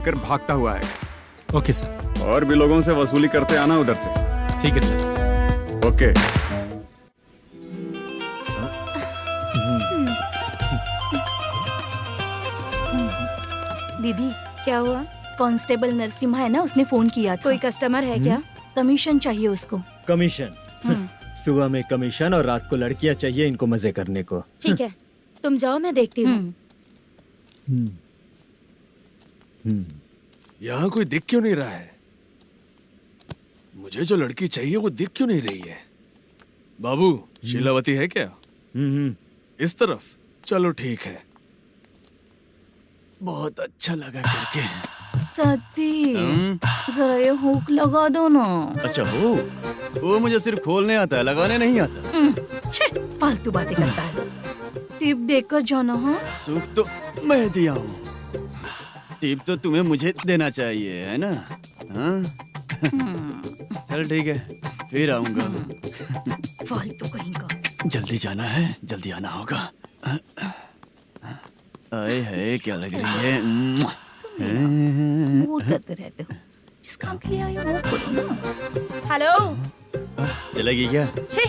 कर भागता हुआ आएगा। Okay sir. और भी लोगों से वसूली करते आना उधर से। ठीक है सर। ओके। दीदी क्या हुआ? कांस्टेबल नरसिम्हा है ना, उसने फोन किया। कोई कस्टमर है क्या? कमीशन चाहिए उसको। कमीशन? सुबह में कमीशन और रात को लड़कियां चाहिए इनको मजे करने को। ठीक है, तुम जाओ, मैं देखती हूँ। यहाँ कोई दिख क्यों नहीं रहा है? मुझे जो लड़की चाहिए वो दिख क्यों नहीं रही है? बाबू, शीलावती है क्या? इस तरफ? चलो ठीक है। बहुत अच्छा लगा करके। सती, जरा ये हुक लगा दो ना। अच्छा वो मुझे सिर्फ खोलने आता है, लगाने नहीं आता। छे, फालतू बातें करता है। टिप देकर जाना। हाँ, सुख तो मैं दिया हूँ, टिप तो तुम्हें मुझे देना चाहिए, है ना? हाँ? चल ठीक है, फिर आऊंगा। फालतू कहीं का। जल्दी जाना है, जल्दी आना होगा। आए है, क्या लग रही है? मूड करते रहते हो। जिस काम के लिए आए हो वो करो ना। हेलो, चलेगी क्या? छे,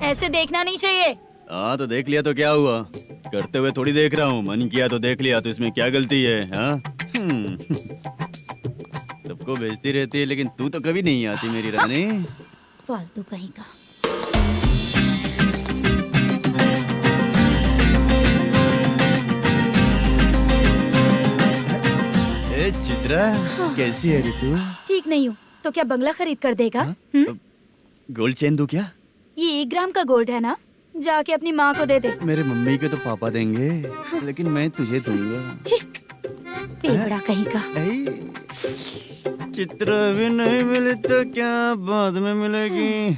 ऐसे देखना नहीं चाहिए। हाँ तो देख लिया तो क्या हुआ? करते हुए थोड़ी देख रहा हूँ, मन किया तो देख लिया, तो इसमें क्या गलती है? हाँ? सबको भेजती रहती है लेकिन तू तो कभी नहीं आती मेरी रानी। फालतू कहीं का। ए चित्रा, कैसी है रे तू? ठीक नहीं हूँ तो क्या बंगला खरीद कर देगा? गोल्ड चेन दूं क्या? ये 1 ग्राम का गोल्ड है ना, जाके अपनी माँ को दे दे। मेरे मम्मी के तो पापा देंगे, लेकिन मैं तुझे दूंगा। पेवड़ा कहीं का। चित्रा भी नहीं मिली तो क्या बाद में मिलेगी?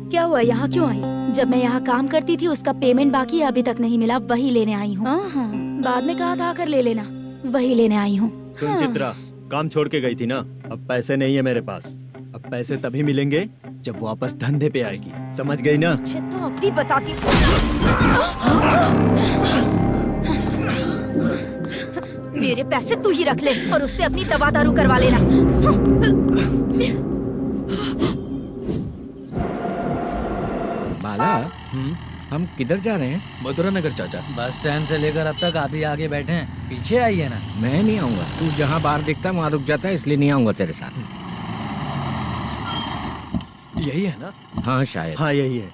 क्या हुआ, यहाँ क्यों आई? जब मैं यहाँ काम करती थी उसका पेमेंट बाकी है, अभी तक नहीं मिला, वही लेने आई हूँ। बाद में कहा था आकर ले लेना, वही लेने आई हूँ। सुन चित्रा, काम छोड़ के गई थी ना, अब पैसे नहीं है मेरे पास। अब पैसे तभी मिलेंगे जब वापस धंधे पे आएगी, समझ गई ना? अच्छा तो अब भी बताती। मेरे पैसे तू ही रख ले और उससे अपनी दवा दारू करवा लेना। बाला, हम किधर जा रहे हैं? मथुरा नगर चाचा। बस स्टैंड से लेकर अब तक आप ही आगे बैठे हैं, पीछे आइए ना। मैं नहीं आऊंगा, तू जहाँ बाहर दिखता वहाँ रुक जाता है, इसलिए नहीं आऊंगा तेरे साथ। यही है ना? हाँ शायद। हाँ यही है।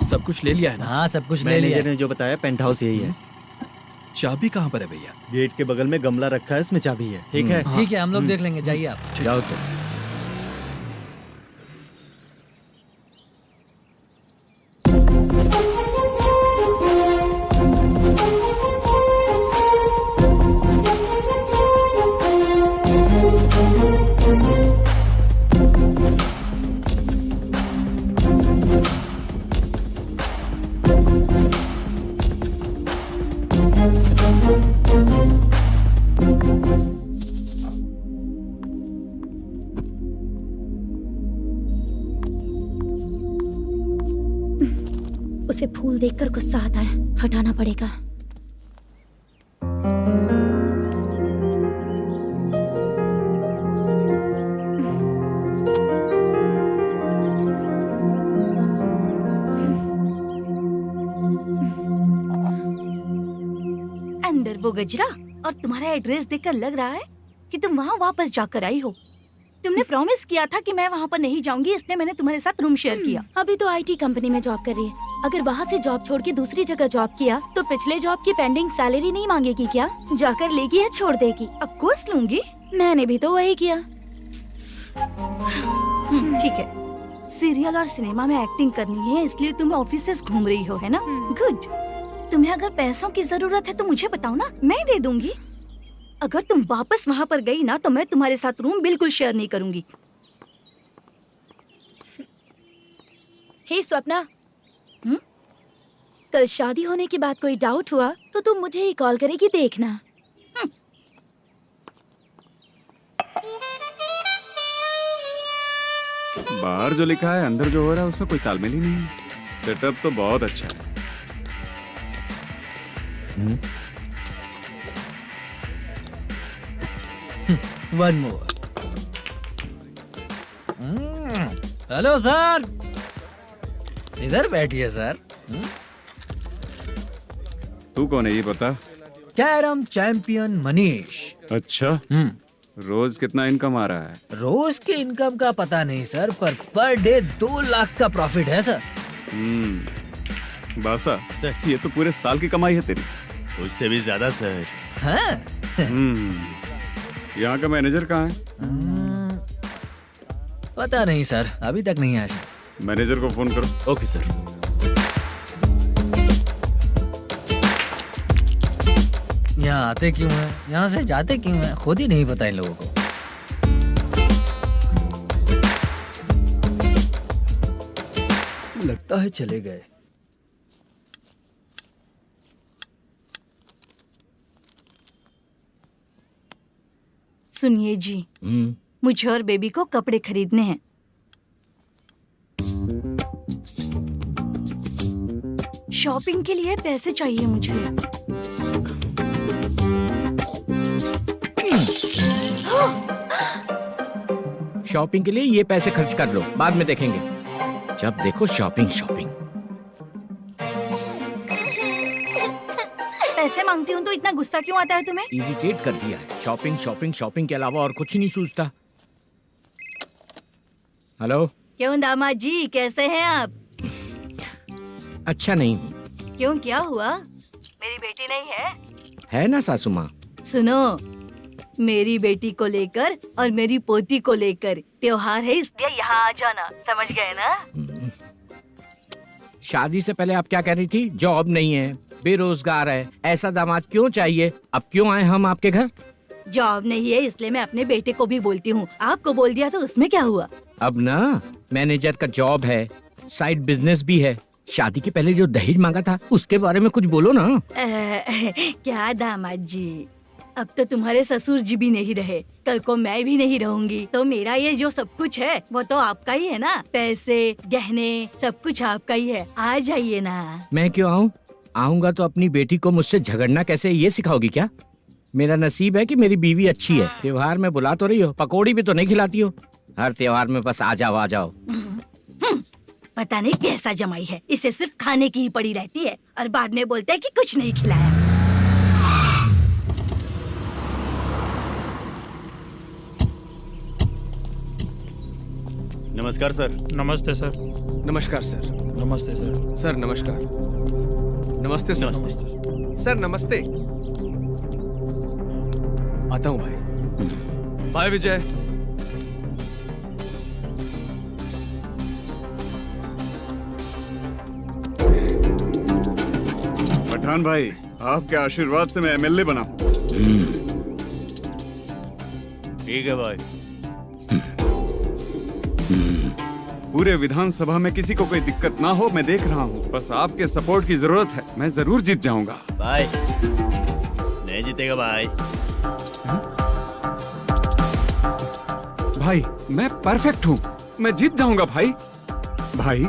सब कुछ ले लिया है ना? हाँ सब कुछ ले लिया। मैनेजर ने जो बताया पेंट हाउस यही है। चाबी कहाँ पर है भैया? गेट के बगल में गमला रखा है, उसमें चाबी है। ठीक है? ठीक है, हम लोग देख लेंगे, जाइए आप। जाओ तो। उसे फूल देखकर गुस्सा आता है, हटाना पड़ेगा। अंदर वो गजरा और तुम्हारा एड्रेस देखकर लग रहा है कि तुम वहाँ वापस जाकर आई हो। तुमने प्रॉमिस किया था कि मैं वहाँ पर नहीं जाऊंगी, इसलिए मैंने तुम्हारे साथ रूम शेयर किया। अभी तो आईटी कंपनी में जॉब कर रही है। अगर वहाँ से जॉब छोड़ के दूसरी जगह जॉब किया तो पिछले जॉब की पेंडिंग सैलरी नहीं मांगेगी क्या? जाकर लेगी या छोड़ देगी? ऑफ कोर्स लूंगी, मैंने भी तो वही किया। ठीक है, सीरियल और सिनेमा में एक्टिंग करनी है इसलिए तुम ऑफिसेस घूम रही हो, है ना? गुड। तुम्हें अगर पैसों की जरूरत है तो मुझे बताओ ना, मैं दे दूंगी। अगर तुम वापस वहाँ पर गई ना तो मैं तुम्हारे साथ रूम बिल्कुल शेयर नहीं करूंगी। हे स्वप्ना, कल शादी होने की बात कोई डाउट हुआ तो तुम मुझे ही कॉल करेगी, देखना। बाहर जो लिखा है अंदर जो हो रहा है उसमें कोई तालमेल ही नहीं है। सेटअप तो बहुत अच्छा है। One more. हेलो सर, इधर बैठिए सर। तू कौन है ये बता। Carrom champion Manish. अच्छा, रोज कितना इनकम आ रहा है। रोज के इनकम का पता नहीं सर, पर डे 2 लाख का प्रॉफिट है सर। बासा ये तो पूरे साल की कमाई है तेरी। उससे भी ज्यादा सर। हाँ? यहाँ का मैनेजर कहाँ है। पता नहीं सर, अभी तक नहीं आया। मैनेजर को फोन करो। Okay sir. यहाँ आते क्यों हैं, यहाँ से जाते क्यों हैं, खुद ही नहीं पता इन लोगों को। लगता है चले गए। सुनिए जी, मुझे और बेबी को कपड़े खरीदने हैं। शॉपिंग के लिए पैसे चाहिए मुझे। शॉपिंग के लिए ये पैसे खर्च कर लो, बाद में देखेंगे। जब देखो शॉपिंग शॉपिंग। पैसे मांगती हूँ तो इतना गुस्सा क्यों आता है तुम्हें? इरिटेट कर दिया है। शॉपिंग शॉपिंग शॉपिंग के अलावा और कुछ नहीं सूझता। हेलो। क्यों दामाद जी, कैसे हैं आप? अच्छा नहीं। क्यों, क्या हुआ? मेरी बेटी नहीं है? है ना सासू माँ। सुनो, मेरी बेटी को लेकर और मेरी पोती को लेकर त्योहार है, इसलिए यहाँ आ जाना, समझ गए ना? शादी से पहले आप क्या कह रही थी? जॉब नहीं है, बेरोजगार है, ऐसा दामाद क्यों चाहिए? अब क्यों आए हम आपके घर? जॉब नहीं है इसलिए मैं अपने बेटे को भी बोलती हूँ। आपको बोल दिया तो उसमें क्या हुआ? अब ना मैनेजर का जॉब है, साइड बिजनेस भी है। शादी के पहले जो दहेज मांगा था उसके बारे में कुछ बोलो ना। क्या दामाद जी, अब तो तुम्हारे ससुर जी भी नहीं रहे, कल को मैं भी नहीं रहूंगी, तो मेरा ये जो सब कुछ है वो तो आपका ही है ना। पैसे, गहने, सब कुछ आपका ही है। आ जाइए ना। मैं क्यों आऊँ? आऊंगा तो अपनी बेटी को मुझसे झगड़ना कैसे ये सिखाओगी क्या? मेरा नसीब है कि मेरी बीवी अच्छी है। त्योहार में बुला तो रही हो, पकौड़ी भी तो नहीं खिलाती हो। हर त्योहार में बस आ जाओ आ जाओ। पता नहीं कैसा जमाई है, इसे सिर्फ खाने की ही पड़ी रहती है और बाद में बोलते हैं कि कुछ नहीं खिलाया। नमस्कार सर। नमस्ते सर। नमस्कार सर। नमस्ते सर। सर नमस्कार। नमस्ते सर। सर नमस्ते। आता हूँ भाई। बाय विजय। पठान भाई, आपके आशीर्वाद से मैं एमएलए बना हूँ। ठीक है भाई। पूरे विधानसभा में किसी को कोई दिक्कत ना हो, मैं देख रहा हूँ। बस आपके सपोर्ट की जरूरत है, मैं जरूर जीत जाऊंगा। भाई नहीं जीतेगा भाई। भाई मैं परफेक्ट हूँ, मैं जीत जाऊंगा भाई। भाई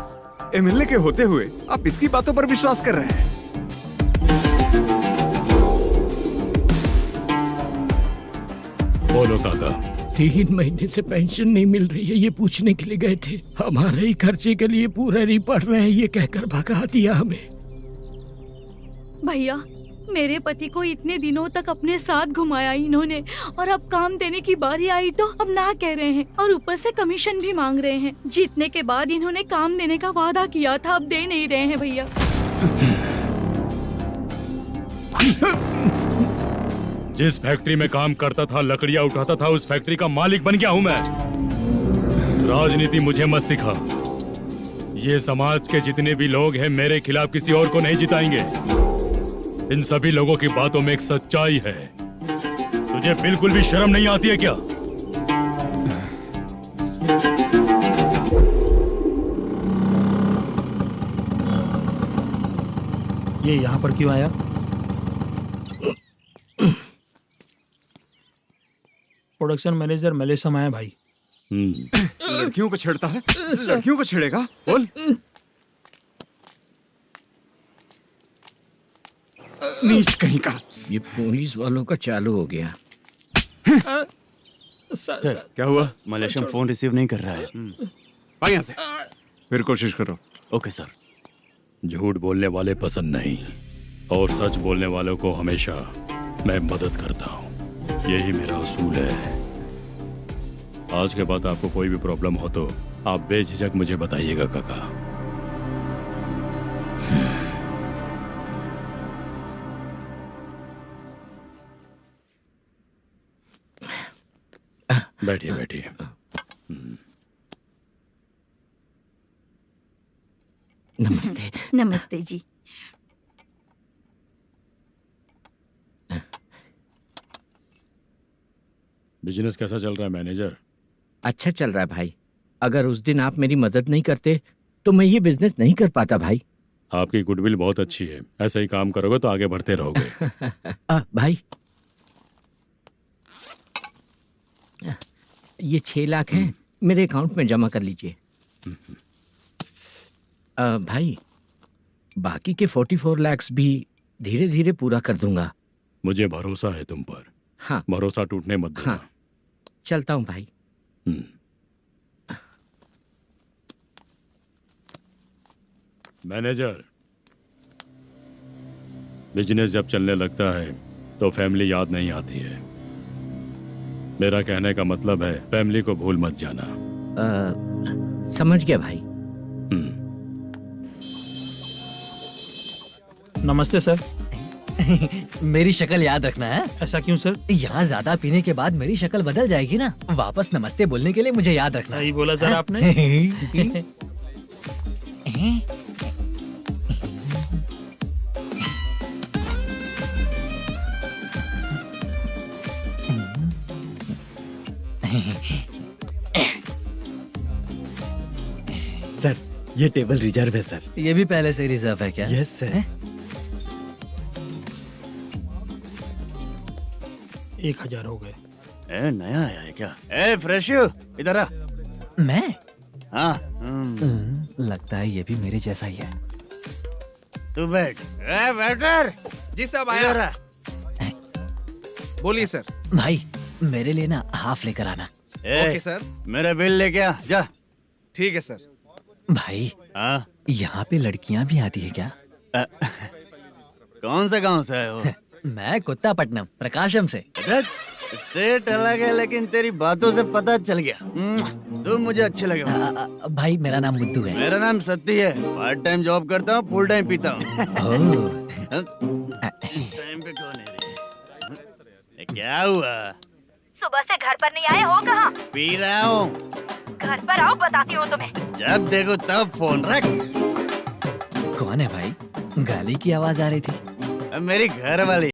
एमएलए के होते हुए आप इसकी बातों पर विश्वास कर रहे हैं। बोलो काका। 3 महीने से पेंशन नहीं मिल रही है, ये पूछने के लिए गए थे। हमारे ही खर्चे के लिए पूरा नहीं पड़ रहे हैं, ये कहकर भगा दिया हमें। भैया, मेरे पति को इतने दिनों तक अपने साथ घुमाया इन्होंने, और अब काम देने की बारी आई तो अब ना कह रहे हैं और ऊपर से कमीशन भी मांग रहे हैं। जीतने के बाद इन्होंने काम देने का वादा किया था, अब दे नहीं रहे हैं भैया। जिस फैक्ट्री में काम करता था, लकड़ियां उठाता था, उस फैक्ट्री का मालिक बन गया हूं मैं। राजनीति मुझे मत सिखा। ये समाज के जितने भी लोग हैं मेरे खिलाफ किसी और को नहीं जिताएंगे। इन सभी लोगों की बातों में एक सच्चाई है। तुझे बिल्कुल भी शर्म नहीं आती है क्या? ये यहाँ पर क्यों आया? प्रोडक्शन मैनेजर मलेशम आया भाई। लड़कियों को छेड़ता है, लड़कियों को छेड़ेगा? बोल। नीच कहीं का। ये पुलिस वालों का चालू हो गया। सर क्या हुआ? मलेशियन फोन रिसीव नहीं कर रहा है। भाई यहाँ से फिर कोशिश करो। Okay sir. झूठ बोलने वाले पसंद नहीं और सच बोलने वालों को हमेशा मैं मदद करता हूँ, यही मेरा असूल है। आज के बाद आपको कोई भी प्रॉब्लम हो तो आप बेझिझक मुझे बताइएगा काका। बैठिए बैठिए। नमस्ते। नमस्ते जी। बिजनेस कैसा चल रहा है मैनेजर? अच्छा चल रहा है भाई। अगर उस दिन आप मेरी मदद नहीं करते तो मैं ये बिजनेस नहीं कर पाता भाई। आपकी गुडविल बहुत अच्छी है, ऐसा ही काम करोगे तो आगे बढ़ते रहोगे। भाई ये 6 लाख हैं, मेरे अकाउंट में जमा कर लीजिए। भाई बाकी के 44 लाख भी धीरे धीरे पूरा कर दूंगा। मुझे भरोसा है तुम पर। हाँ भरोसा टूटने मत देना। हाँ चलता हूँ भाई। मैनेजर, बिजनेस जब चलने लगता है तो फैमिली याद नहीं आती है। मेरा कहने का मतलब है फैमिली को भूल मत जाना। समझ गया भाई। नमस्ते सर। मेरी शक्ल याद रखना है। ऐसा क्यों सर? यहाँ ज्यादा पीने के बाद मेरी शक्ल बदल जाएगी ना। वापस नमस्ते बोलने के लिए मुझे याद रखना। सही बोला सर आपने। सर ये टेबल रिजर्व है सर। ये भी पहले से रिजर्व है क्या? Yes sir. 1000 हो गए। ए नया आया है क्या? ए फ्रेश इधर आ। मैं? हाँ। लगता है ये भी मेरे जैसा ही है। तू बैठ। ए वेटर। जी साहब इधर आया। आ। बोलिए सर। भाई मेरे लिए ना हाफ लेकर आना। Okay sir. मेरा बिल लेके आ जा। ठीक है सर। भाई हाँ यहाँ पे लड़कियाँ भी आती है क्या? कौन सा गांव से आए हो? मैं कुत्तापट्टनम प्रकाशम से। स्टेट अलग है लेकिन तेरी बातों से पता चल गया। तुम मुझे अच्छे लगे हो। भाई मेरा नाम मुद्दू है। मेरा नाम सत्ती है। पार्ट टाइम जॉब करता हूँ, फुल टाइम पीता हूँ। इस टाइम पे कौन है रे? क्या हुआ? सुबह से घर पर नहीं आए हो? कहाँ? पी रहा हूँ। घर पर आओ, बताती हूँ तुम्हें। जब देखो तब फोन रख। कौन है भाई? गाली की आवाज आ रही थी। मेरी घर वाली।